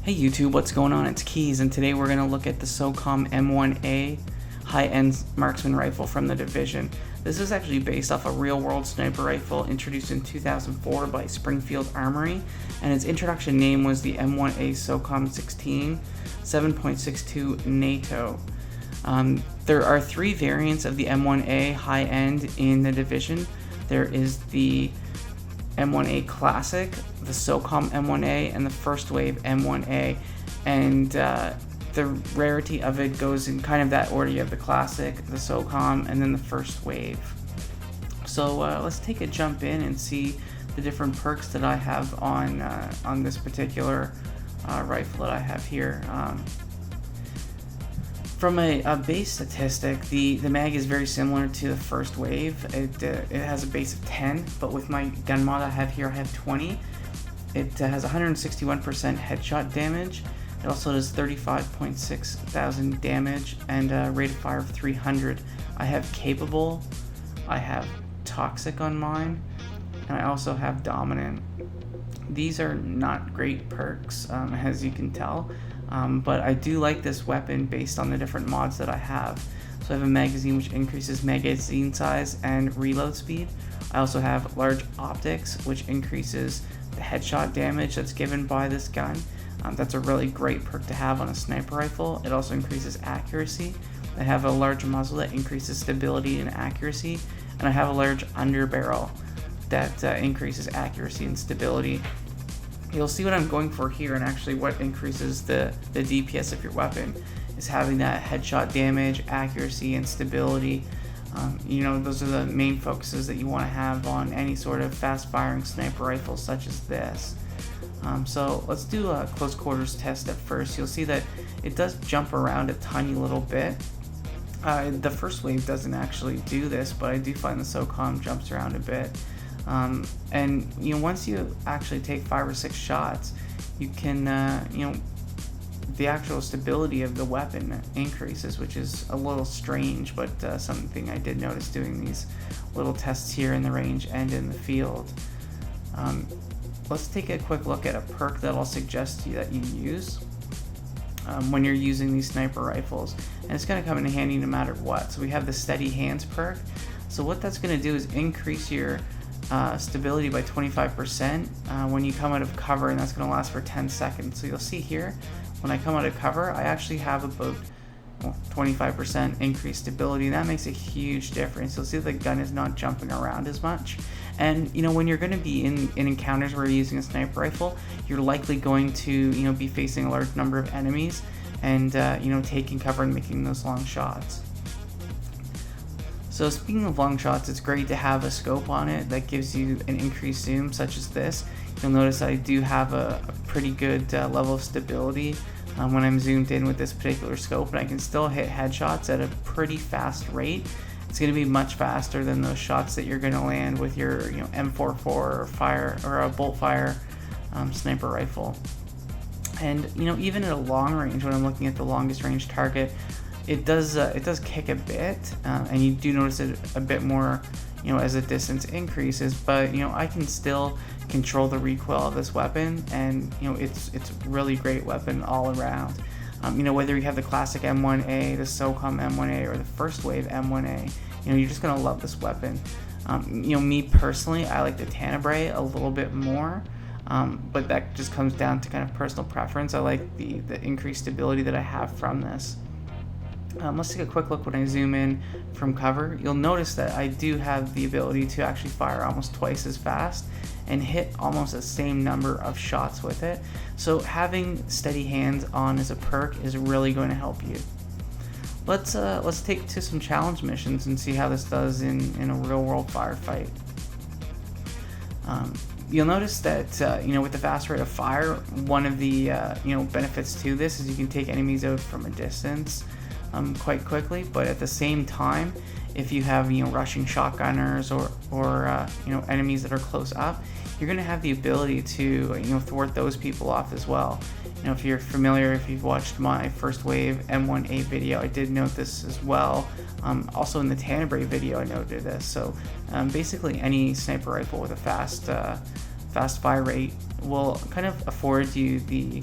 Hey YouTube, what's going on? It's Keys, and today we're going to look at the SOCOM M1A high-end marksman rifle from the division. This is actually based off a real-world sniper rifle introduced in 2004 by Springfield Armory, and its introduction name was the M1A SOCOM 16 7.62 NATO. There are three variants of the M1A high-end in the division. There is the M1A Classic, the SOCOM M1A, and the First Wave M1A, and the rarity of it goes in kind of that order. You have the Classic, the SOCOM, and then the First Wave. So let's take a jump in and see the different perks that I have on this particular rifle that I have here. From a base statistic, the mag is very similar to the First Wave. It has a base of 10, but with my gun mod I have here, I have 20. It has 161% headshot damage. It also does 35.6 thousand damage and a rate of fire of 300. I have Capable, I have Toxic on mine, and I also have Dominant. These are not great perks, as you can tell. But I do like this weapon based on the different mods that I have. So I have a magazine which increases magazine size and reload speed. I also have large optics, which increases the headshot damage that's given by this gun. That's a really great perk to have on a sniper rifle. It also increases accuracy. I have a large muzzle that increases stability and accuracy, and I have a large underbarrel that increases accuracy and stability. You'll see what I'm going for here, and actually what increases the DPS of your weapon is having that headshot damage, accuracy, and stability. Those are the main focuses that you want to have on any sort of fast-firing sniper rifle such as this. So let's do a close quarters test at first. You'll see that it does jump around a tiny little bit. The First Wave doesn't actually do this, but I do find the SOCOM jumps around a bit. And once you actually take 5 or 6 shots, you can the actual stability of the weapon increases, which is a little strange, but something I did notice doing these little tests here in the range and in the field. Let's take a quick look at a perk that I'll suggest to you that you use when you're using these sniper rifles, and it's going to come in handy no matter what. So we have the Steady Hands perk. So what that's going to do is increase your stability by 25% when you come out of cover, and that's going to last for 10 seconds. So you'll see here, when I come out of cover, I actually have about 25% increased stability, and that makes a huge difference. You'll see the gun is not jumping around as much. And when you're going to be in encounters where you're using a sniper rifle, you're likely going to be facing a large number of enemies and taking cover and making those long shots. So speaking of long shots, it's great to have a scope on it that gives you an increased zoom such as this. You'll notice I do have a pretty good level of stability when I'm zoomed in with this particular scope, and I can still hit headshots at a pretty fast rate. It's going to be much faster than those shots that you're going to land with your M44 or a bolt fire sniper rifle. And even at a long range, when I'm looking at the longest range target, it does kick a bit, and you do notice it a bit more as the distance increases, but I can still control the recoil of this weapon, and it's a really great weapon all around. Whether you have the Classic M1A, the SOCOM M1A, or the First Wave M1A, you're just gonna love this weapon. Me personally, I like the Tenebrae a little bit more, but that just comes down to kind of personal preference. I like the increased stability that I have from this. Let's take a quick look when I zoom in from cover. You'll notice that I do have the ability to actually fire almost twice as fast and hit almost the same number of shots with it. So having Steady Hands on as a perk is really going to help you. Let's take to some challenge missions and see how this does in a real world firefight. You'll notice that with the fast rate of fire, one of the benefits to this is you can take enemies out from a distance quite quickly, but at the same time, if you have rushing shotgunners or enemies that are close up, you're going to have the ability to thwart those people off as well. If you're familiar, if you've watched my First Wave M1A video, I did note this as well. Also in the Tenebrae video, I noted this. So basically any sniper rifle with a fast fire rate will kind of afford you the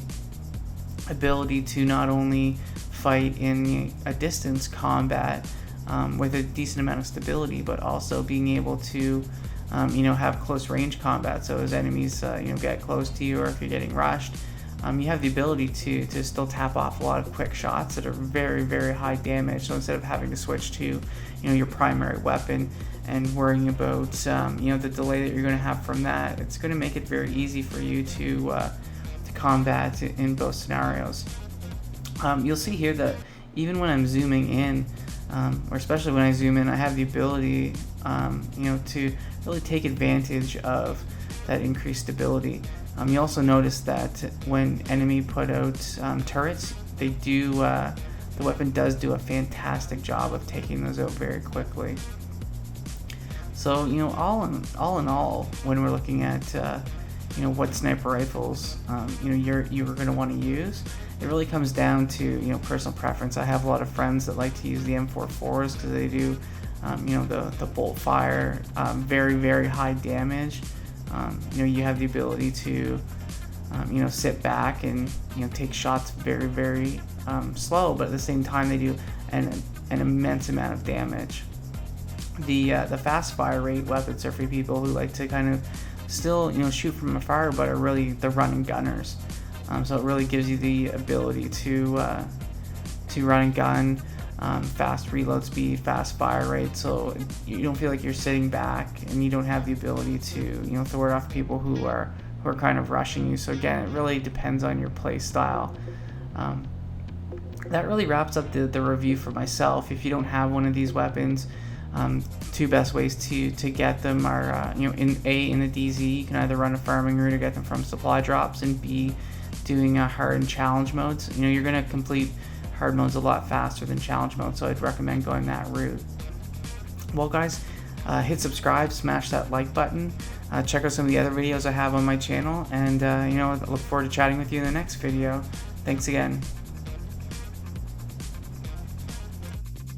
ability to not only fight in a distance combat with a decent amount of stability, but also being able to have close range combat. So as enemies get close to you, or if you're getting rushed, you have the ability to still tap off a lot of quick shots that are very, very high damage. So instead of having to switch to your primary weapon and worrying about the delay that you're going to have from that, it's going to make it very easy for you to combat in both scenarios. You'll see here that even when I'm zooming in, or especially when I zoom in, I have the ability to really take advantage of that increased stability. You also notice that when enemy put out turrets, they do the weapon does do a fantastic job of taking those out very quickly. So all in all, when we're looking at what sniper rifles you're going to want to use, it really comes down to personal preference. I have a lot of friends that like to use the M44s because they do the bolt fire, very, very high damage. You have the ability to sit back and take shots very, very slow, but at the same time they do an immense amount of damage. The fast fire rate weapons are for people who like to kind of still shoot from afar, but are really the running gunners. So it really gives you the ability to run and gun, fast reload speed, fast fire rate, so you don't feel like you're sitting back, and you don't have the ability to throw it off people who are kind of rushing you. So again, it really depends on your play style. That really wraps up the review for myself. If you don't have one of these weapons, two best ways to get them are in the DZ, you can either run a farming route or get them from supply drops, and B, doing hard and challenge modes. You're going to complete hard modes a lot faster than challenge mode, so I'd recommend going that route. Well guys, hit subscribe, smash that like button, check out some of the other videos I have on my channel, and I look forward to chatting with you in the next video. Thanks again.